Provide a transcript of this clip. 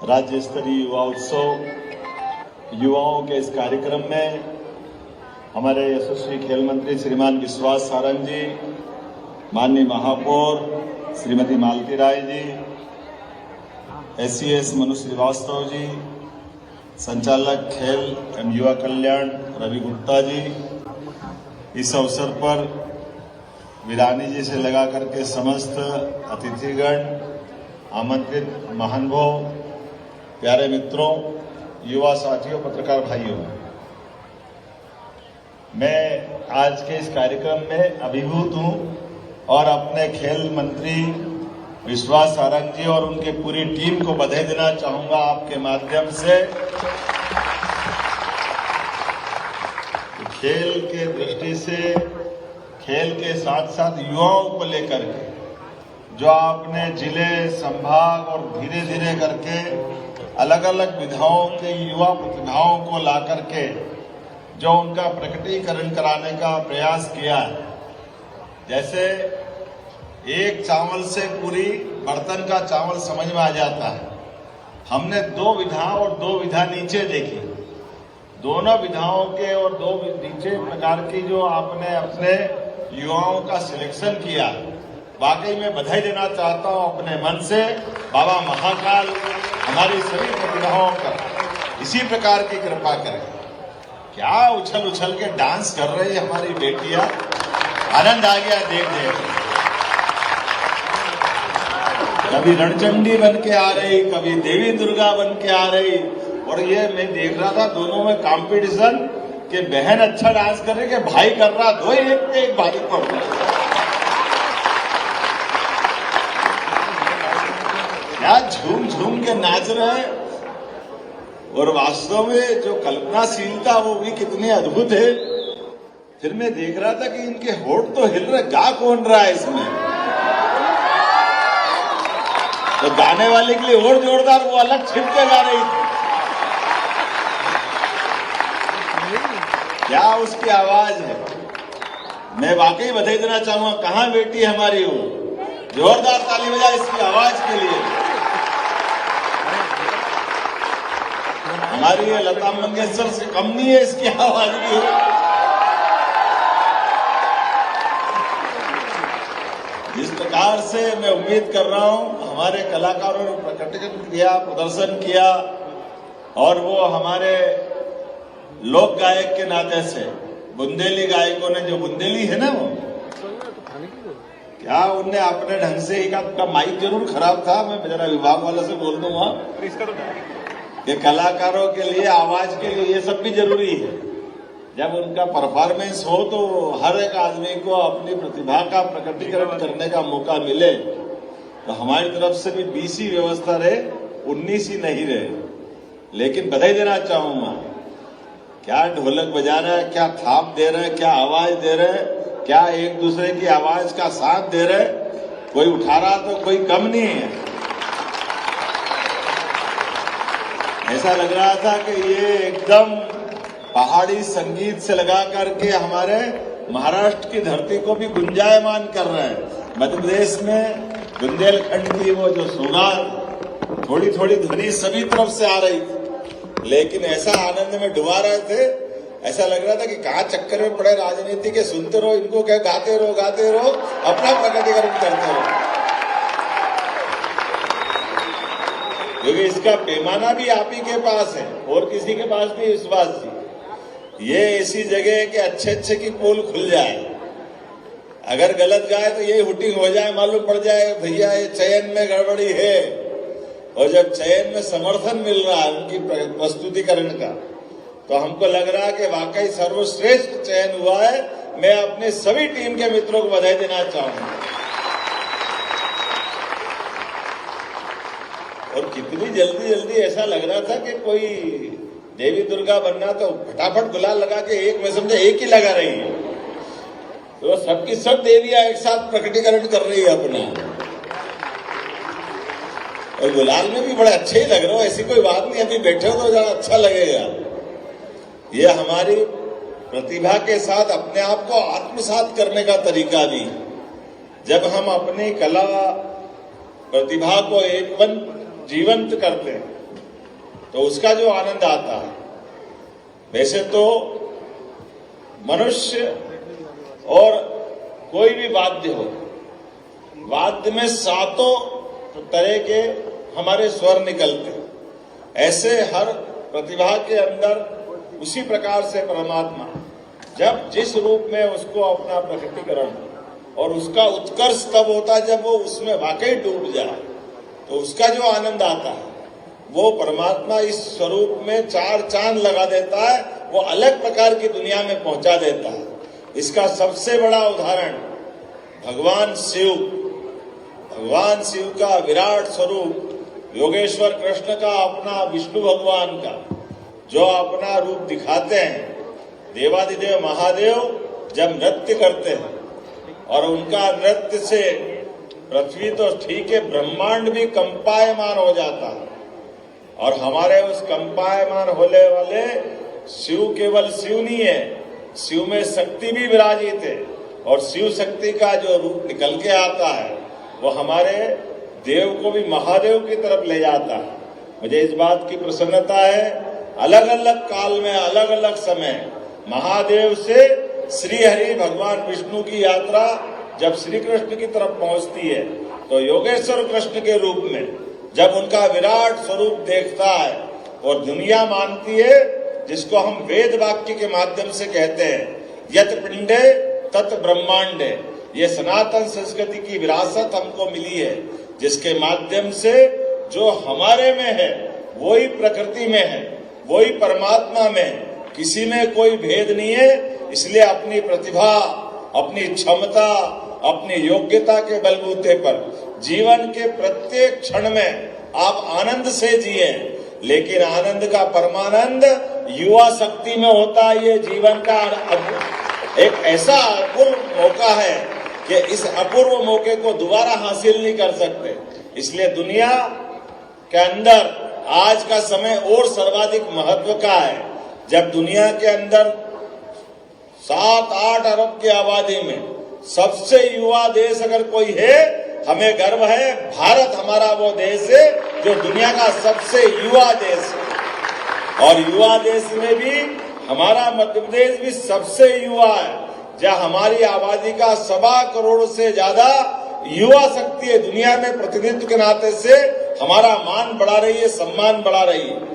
राज्य स्तरीय युवा उत्सव युवाओं के इस कार्यक्रम में हमारे यशस्वी खेल मंत्री श्रीमान विश्वास सारंग जी, माननीय महापौर श्रीमती मालती राय जी, SCS मनु श्रीवास्तव जी, संचालक खेल एवं युवा कल्याण रवि गुप्ता जी, इस अवसर पर विरानी जी से लगा करके समस्त अतिथिगण, आमंत्रित महानुभाव, प्यारे मित्रों, युवा साथियों, पत्रकार भाइयों, मैं आज के इस कार्यक्रम में अभिभूत हूं और अपने खेल मंत्री विश्वास सारंग जी और उनकी पूरी टीम को बधाई देना चाहूंगा आपके माध्यम से। खेल के दृष्टि से, खेल के साथ साथ युवाओं को लेकर के जो आपने जिले, संभाग और धीरे धीरे करके अलग अलग विधाओं के युवा प्रतिभाओं को ला करके जो उनका प्रकटीकरण कराने का प्रयास किया है, जैसे एक चावल से पूरी बर्तन का चावल समझ में आ जाता है। हमने दो विधा और दो विधा नीचे देखी, दोनों विधाओं के और दो नीचे प्रकार की जो आपने अपने युवाओं का सिलेक्शन किया, वाकई में बधाई देना चाहता हूं अपने मन से। बाबा महाकाल हमारी सभी प्रतिभाओं पर इसी प्रकार की कृपा करें। क्या उछल उछल के डांस कर रही है हमारी बेटियां, आनंद आ गया देख देख। कभी रणचंडी बन के आ रही, कभी देवी दुर्गा बन के आ रही, और ये मैं देख रहा था दोनों में कंपटीशन कि बहन अच्छा डांस कर रही कि भाई कर रहा, दो एक पे एक भारी पड़ रहा। क्या झूम झूम के नाच रहे, और वास्तव में जो कल्पनाशीलता वो भी कितनी अद्भुत है। फिर मैं देख रहा था कि इनके होठ तो हिल रहे, गा कौन रहा है इसमें? तो गाने वाले के लिए और जोरदार, वो अलग छिप के गा रही थी। क्या उसकी आवाज है, मैं वाकई बधाई देना चाहूंगा। कहां बेटी हमारी वो, जोरदार ताली बजाए इसकी आवाज के लिए। हमारी ये लता मंगेशकर से कम नहीं है इसकी आवाज भी। जिस प्रकार से मैं उम्मीद कर रहा हूं हमारे कलाकारों ने प्रकटीकरण किया, प्रदर्शन किया, और वो हमारे लोक गायक के नाते से बुंदेली गायकों ने, जो बुंदेली है ना वो, क्या उनने अपने ढंग से ही का माइक जरूर खराब था, मैं जरा विभाग वालों से बोल दूंगा कि कलाकारों के लिए, आवाज के लिए ये सब भी जरूरी है। जब उनका परफॉर्मेंस हो तो हर एक आदमी को अपनी प्रतिभा का प्रकटीकरण करने का मौका मिले। तो हमारी तरफ से भी 20 ही व्यवस्था रहे, 19 ही नहीं रहे। लेकिन बधाई देना चाहूंगा, क्या ढोलक बजा रहे हैं, क्या थाप दे रहे हैं, क्या आवाज दे रहे हैं, क्या एक दूसरे की आवाज का साथ दे रहे। कोई उठा रहा तो कोई कम नहीं है। ऐसा लग रहा था कि ये एकदम पहाड़ी संगीत से लगा करके हमारे महाराष्ट्र की धरती को भी गुंजायमान कर रहे हैं। मध्य प्रदेश में बुंदेलखंड की वो जो सुगार, थोड़ी थोड़ी ध्वनि सभी तरफ से आ रही थी, लेकिन ऐसा आनंद में डुबा रहे थे, ऐसा लग रहा था कि कहां चक्कर में पड़े राजनीति के, सुनते रहो इनको, क्या गाते रहो, अपना प्रकटीकरण करते रहो। क्योंकि इसका पैमाना भी आप ही के पास है और किसी के पास भी विश्वास जी। ये ऐसी जगह है कि अच्छे की पोल खुल जाए, अगर गलत गाए तो ये हुटिंग हो जाए, मालूम पड़ जाए भैया ये चयन में गड़बड़ी है। और जब चयन में समर्थन मिल रहा है उनकी प्रस्तुतिकरण का, तो हमको लग रहा है कि वाकई सर्वश्रेष्ठ चयन हुआ है। मैं अपने सभी टीम के मित्रों को बधाई देना चाहूंगा। और कितनी जल्दी ऐसा लग रहा था कि कोई देवी दुर्गा बनना तो फटाफट गुलाल लगा के, एक में समझे एक ही लगा रही है, तो सबकी सब देवियां एक साथ प्रकटीकरण कर रही है अपना। और गुलाल में भी बड़े अच्छे ही लग रहे हो, ऐसी कोई बात नहीं, अभी बैठे हो तो जरा अच्छा लगेगा। ये हमारी प्रतिभा के साथ अपने आप को आत्मसात करने का तरीका भी। जब हम अपनी कला प्रतिभा को जीवंत करते हैं, तो उसका जो आनंद आता है, वैसे तो मनुष्य और कोई भी वाद्य हो, वाद्य में 7 तरह के हमारे स्वर निकलते हैं, ऐसे हर प्रतिभा के अंदर उसी प्रकार से परमात्मा जब जिस रूप में उसको अपना प्रकटीकरण और उसका उत्कर्ष तब होता है जब वो उसमें वाकई डूब जाए, तो उसका जो आनंद आता है वो परमात्मा इस स्वरूप में 4 चांद लगा देता है, वो अलग प्रकार की दुनिया में पहुंचा देता है। इसका सबसे बड़ा उदाहरण भगवान शिव का विराट स्वरूप, योगेश्वर कृष्ण का अपना विष्णु भगवान का जो अपना रूप दिखाते हैं। देवादिदेव महादेव जब नृत्य करते हैं और उनका नृत्य से पृथ्वी तो ठीक है, ब्रह्मांड भी कंपायमान हो जाता है। और हमारे उस कंपायमान होने वाले शिव केवल शिव नहीं है, शिव में शक्ति भी विराजित है, और शिव शक्ति का जो रूप निकल के आता है वो हमारे देव को भी महादेव की तरफ ले जाता है। मुझे इस बात की प्रसन्नता है, अलग अलग काल में अलग अलग समय महादेव से श्री हरि भगवान विष्णु की यात्रा जब श्री कृष्ण की तरफ पहुंचती है, तो योगेश्वर कृष्ण के रूप में जब उनका विराट स्वरूप देखता है और दुनिया मानती है, जिसको हम वेद वाक्य के माध्यम से कहते हैं यत पिंडे तत् ब्रह्मांडे, ये सनातन संस्कृति की विरासत हमको मिली है, जिसके माध्यम से जो हमारे में है वही प्रकृति में है, वही परमात्मा में है, किसी में कोई भेद नहीं है। इसलिए अपनी प्रतिभा, अपनी क्षमता, अपनी योग्यता के बलबूते पर जीवन के प्रत्येक क्षण में आप आनंद से जिए, लेकिन आनंद का परमानंद युवा शक्ति में होता है। ये जीवन का एक ऐसा अपूर्व मौका है कि इस अपूर्व मौके को दोबारा हासिल नहीं कर सकते। इसलिए दुनिया के अंदर आज का समय और सर्वाधिक महत्व का है, जब दुनिया के अंदर 7-8 अरब की आबादी में सबसे युवा देश अगर कोई है, हमें गर्व है, भारत हमारा वो देश है जो दुनिया का सबसे युवा देश है। और युवा देश में भी हमारा मध्य प्रदेश भी सबसे युवा है, जहाँ हमारी आबादी का 1.25 करोड़ से ज्यादा युवा शक्ति है। दुनिया में प्रतिनिधित्व के नाते से हमारा मान बढ़ा रही है, सम्मान बढ़ा रही है।